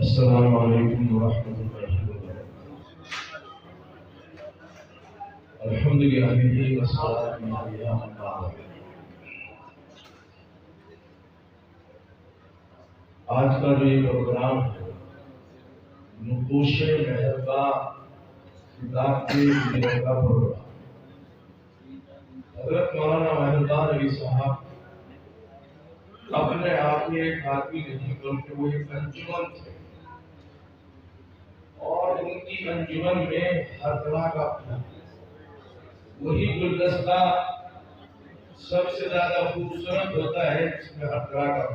السلام علیکم ورحمۃ اللہ وبرکاتہ۔ الحمد للہ والصلاة والسلام۔ آج کا جو یہ پروگرام ہے نقوش محربہ کتاب کے لیے کا پروگرام، حضرت مولانا محربان علی صاحب اپنے آپ میں ایک آدمی نہیں بلکہ وہ ایک انجمن تھے، اور ان کی انجمن میں ہر طرح کا وہی گلدستہ سب سے زیادہ خوبصورت ہوتا ہے جس میں ہر طرح کا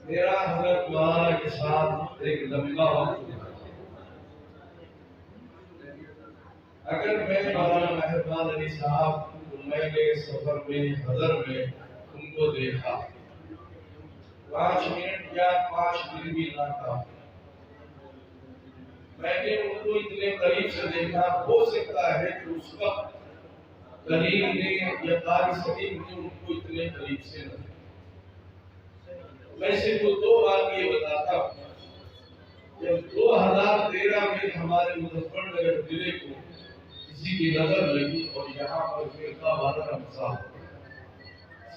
میرا حضرت مولانا کے ساتھ ایک لمبا وقت گزرا۔ اگر میں مولانا محربان علی صاحب کو میں نے سفر میں حضر میں ان کو دیکھا 5 منٹ یا 5 دن بھی نہ تھا، میں نے ان کو اتنے قریب سے دیکھا، ہو سکتا ہے کہ اس وقت قریب نے یا قاری سلیم نے ان کو اتنے قریب سے نہ دیکھا۔ میں صرف 2 بات یہ بتاتا ہوں، جب 2013 میں ہمارے مظفر نگر ضلع کو کسی کی نظر لگی اور یہاں پر فرقہ وارانہ مسا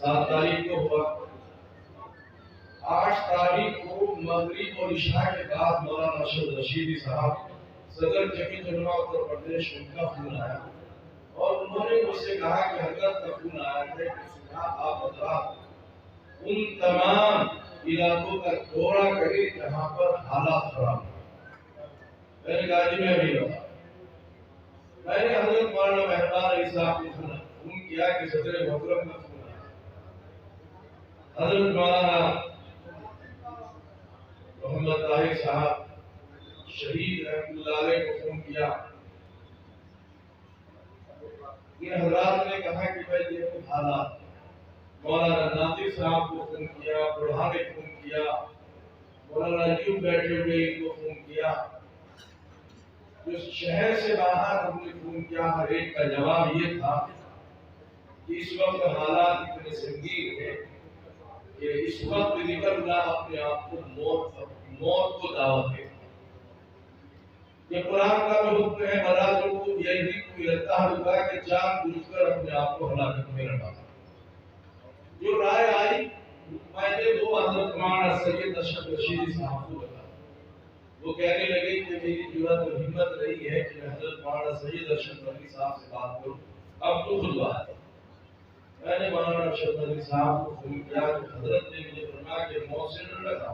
7 تاریخ کو ہوا، 8 تاریخ کو مغرب اور عشاء کے بعد مولانا ارشد رشیدی صاحب صدر جمعیت علماء اتر پردیش ان کا فون آیا اور انہوں نے مجھ سے کہا کہ حضرت کا فون آیا ہے کہ صبح آپ حضرات ان تمام علاقوں کا دورہ کریں جہاں پر حالات خراب ہیں۔ میں نے کہا جی میں بھی بتا، میں نے حضرت مولانا محربان علی صاحب کو فون کیا کہ صدر محترم کا فون آیا، حضرت مولانا محمد طاہر صاحب شہید رحمۃ اللہ علیہ کو فون کیا۔ یہ حضرات نے کہا کہ بھائی دیکھو حالات، مولانا ناصر صاحب کو فون کیا، بڑھا نے فون کیا، مولانا یوں بیٹھے ہوئے ان کو فون کیا، جو شہر سے باہر ہم نے فون کیا، ہر ایک کا جواب یہ تھا کہ اس وقت حالات اتنے سنگین ہیں کہ اس وقت نکلنا اپنے آپ کو موت کو دعوت ہے۔ یہ قرآن کا بھی حکم ہے، مرادوں کو یہی کوئی رہتا ہوگا کہ جان بوجھ کر اپنے آپ کو ہلاکت میں نہ ڈالنا۔ جو رائے آئی میں نے وہ حضرت مولانا سید ارشد رشیدی صاحب کو بتایا، وہ کہنے لگے کہ میری جرأت اور ہمت نہیں ہے کہ میں حضرت مولانا سید ارشد رشیدی صاحب سے بات کروں، اب تو خود بات ہے۔ میں نے مولانا ارشد رشیدی صاحب کو فون کیا کہ حضرت نے مجھے فرمایا کہ موت سے ڈر لگا،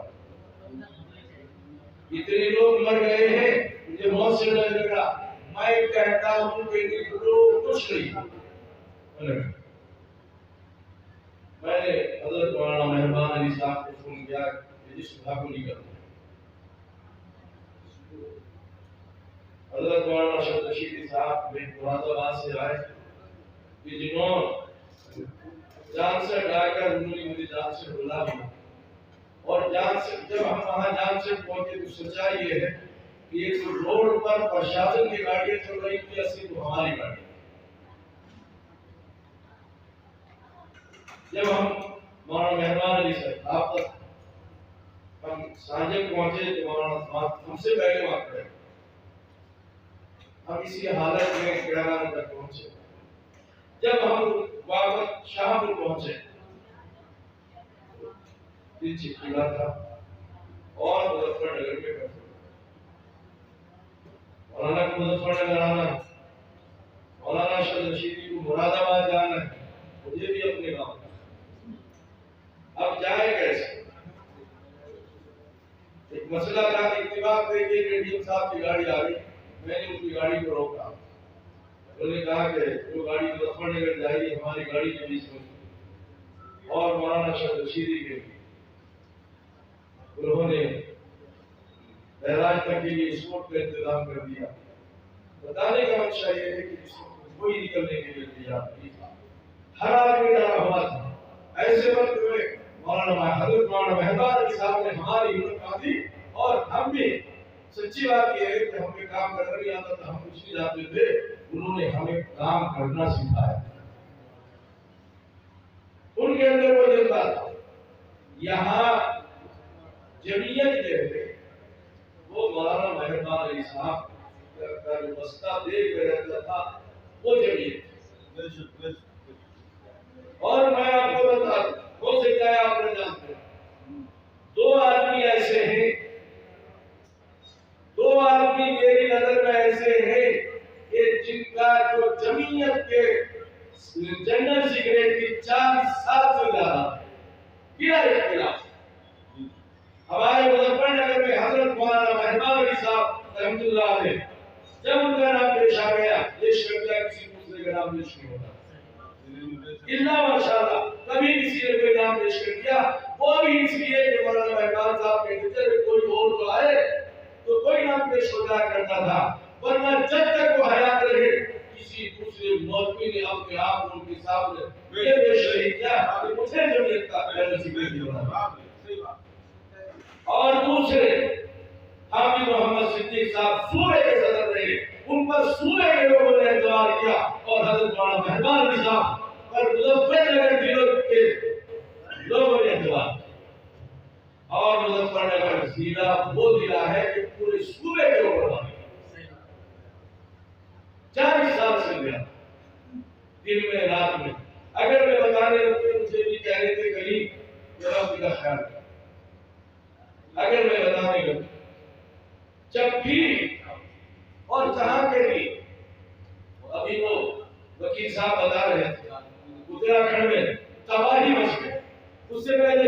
اتنے لوگ مر گئے ہیں، مجھے موت سے ڈر لگا، میں کہتا ہوں کہ کچھ نہیں۔ میں نے حضرت مولانا محربان علی صاحب کو فون کیا کہ جس صبح کو نکل حضرت مولانا ارشد رشیدی صاحب میں مراد آباد سے آئے کہ جنہوں جان سے ڈا کر انہوں نے مجھے جان سے بلا دیا، اور جان سے جب ہم وہاں جان سے پہنچے تو سچائی یہ ہے کہ ایک روڈ پر پرشاسن کی گاڑیاں چل رہی تھی، اصلی وہ ہماری گاڑی۔ جب ہم مولانا محربان علی صاحب تک ہم سانجک پہنچے تو مولانا ہم سے پہلے وہاں کھڑے، ہم اسی حالت میں گران تک پہنچے۔ جب ہم واپس شاہ پور پہنچے دن چھٹا تھا اور مظفر نگر میں بیٹھے، مولانا کو مظفر نگر آنا، مولانا ارشد رشیدی کو مراد آباد جانا ہے، مجھے بھی اپنے گاؤں۔ اب جائے کیسے؟ ایک مسئلہ تھا، اتفاق دیکھیے کہ ڈیم صاحب کی گاڑی آ گئی، میں نے اس کی گاڑی کو روکا، انہوں نے کہا کہ جو گاڑی مظفر نگر جائے گی ہماری گاڑی کے بیچ میں، اور مولانا ارشد رشیدی کے انہوں نے بہراج تک کے لیے اسکوٹ کا انتظام کر دیا۔ بتانے کا منشا یہ ہے کہ اس وقت کوئی نکلنے کے لیے تیار نہیں تھا، ہر آدمی ڈرا ہوا تھا۔ ایسے وقت میں حضرت مولانا محربان علی صاحب نے ہماری ہمت باندھی، اور ہم بھی سچی بات یہ ہے کہ ہمیں کام کرنا نہیں آتا تھا، ہم کچھ نہیں جانتے تھے، انہوں نے ہمیں کام کرنا سکھایا۔ ان کے اندر وہ جذبہ تھا۔ یہاں جمعیت کے ہوئے وہ مولانا مہربان علی صاحب کا جو بستہ دیکھ رہتا تھا وہ جمعیت. اور میں آپ کو بتا دوں، ہو سکتا ہے آپ نے جانتے ہیں، دو آدمی ایسے ہیں، دو آدمی میری نظر میں ایسے ہیں کہ جن کا جو جمعیت کے جنرل سیکریٹری 40 سال سے زیادہ بلا اختلاف. ہمارے مظفر نگر میں حضرت مولانا مہربان علی صاحب رحمۃ اللہ علیہ، جب ان کا نام پیش آ گیا یہ شرکیہ کسی دوسرے کا نام پیش نہیں ہوتا اللہ ماشاءاللہ. کبھی کسی نے کوئی نام پیش کر دیا وہ بھی اس لیے کہ مولانا مہربان صاحب کہتے تھے کوئی اور تو آئے تو کوئی نام پیش ہو جایا کرتا تھا، ورنہ جب تک وہ حیات رہے کسی دوسرے مولوی نے اپنے آپ ان کے سامنے یہ پیش نہیں کیا کہ مجھے جمعیت کا جنرل سیکریٹری ہونا. اور دوسرے حافظ محمد صدیق صاحب صوبے کے صدر رہے، ان پر صوبے کے لوگوں نے اعتبار کیا اور حضرت مولانا مہربان علی صاحب پر مظفر نگر ضلع کے لوگوں نے اعتبار کیا. اور مظفر نگر ضلع وہ ضلع ہے کہ پورے صوبے کے اوپر بنے 40 سال سے گیا دن میں رات میں. اگر میں بتانے لگوں مجھے بھی کہہ رہے تھے کہیں ذرا کا خیال کر. اگر میں بتانے لگوں جب بھی اور جہاں کے بھی، ابھی وہ وکیل صاحب بتا رہے تھے اتراکھنڈ میں تباہی مچ گئی، اس سے پہلے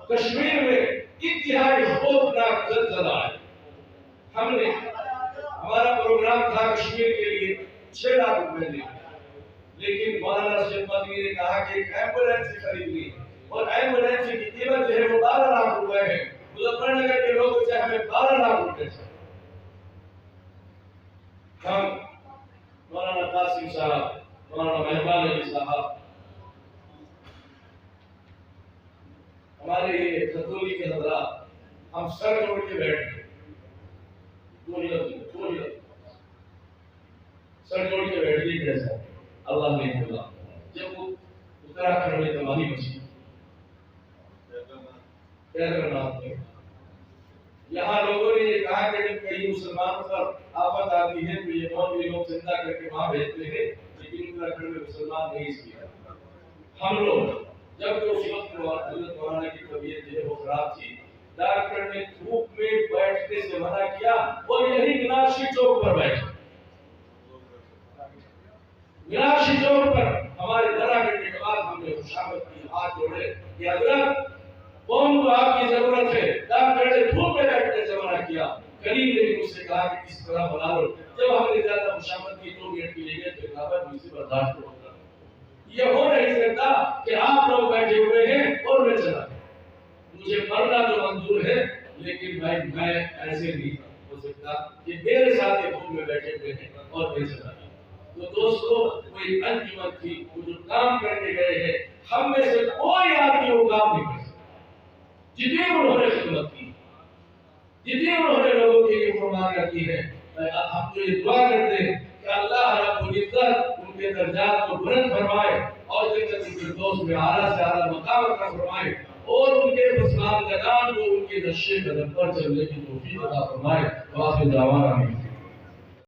کشمیر میں انتہائی خوفناک زلزلہ آیا. ہم نے ہمارا پروگرام تھا کشمیر کے لیے 6 لاکھ روپے دے، لیکن مولانا رشید مدنی نے کہا کہ ایک ایمبولینس خریدنی اور ایمبولینس کی قیمت جو ہے وہ 12 لاکھ روپے ہے. مظفر نگر کے لوگ سے ہمیں 12 لاکھ روپے سے ہم مولانا قاسم صاحب، مولانا مہربان علی صاحب، ہمارے یہ کھتولی کے حضرات، ہم سر جوڑ کے بیٹھ گئے. سر جوڑ کے بیٹھ گئے جیسا اللہ نے بولا. جب وہ اتراکھنڈ میں تباہی مچی یہاں لوگوں نے یہ کہا کہ جب کئی مسلمانوں پر آفت آتی ہے تو یہ مولوی لوگ زندہ کر کے وہاں بھیجتے ہیں، لیکن اتراکھنڈ میں مسلمان نہیں کیا. ہم لوگ جب کہ اس وقت حضرت مولانا کی طبیعت جو ہے وہ خراب تھی، ڈاکٹر نے دھوپ میں بیٹھنے سے منع کیا اور یہی میناکشی چوک پر بیٹھے. میناکشی چوک پر ہمارے درا کرنے کے بعد ہم نے خوشامد کی، ہاتھ جوڑے کہ حضرت قوم کو آپ کی ضرورت ہے. ڈاکٹر نے دھوپ میں بیٹھنے سے منع کیا. کریم نے مجھ سے کہا کہ کس طرح بنا لو. جب ہم نے زیادہ خوشامد کی 2 منٹ کے لیے تو خبر مجھ سے برداشت ہوتا. یہ ہو نہیں سکتا کہ آپ لوگ بیٹھے ہوئے ہیں اور میں چلا. مجھے مرنا تو منظور ہے لیکن بھائی میں ایسے نہیں ہو سکتا کہ میرے ساتھ دھوپ میں بیٹھے ہوئے ہیں اور میں چلا. تو دوستو کوئی انجمن تھی، وہ جو کام کرنے گئے ہیں ہم میں سے کوئی آدمی وہ کام نہیں کر سکتا. جتنی انہوں نے خدمت کی، جتنی انہوں نے لوگوں کے لیے قربانیاں کی ہے، ہم جو یہ دعا کرتے ہیں کہ اللہ رب العزت ان کے درجات کو بلند فرمائے اور جنت الفردوس میں اعلیٰ سے اعلیٰ مقام عطا فرمائے اور ان کے پسماندگان کو ان کے نقشے قدم پر چلنے کی توفیق عطا فرمائے. وآخر دعوانا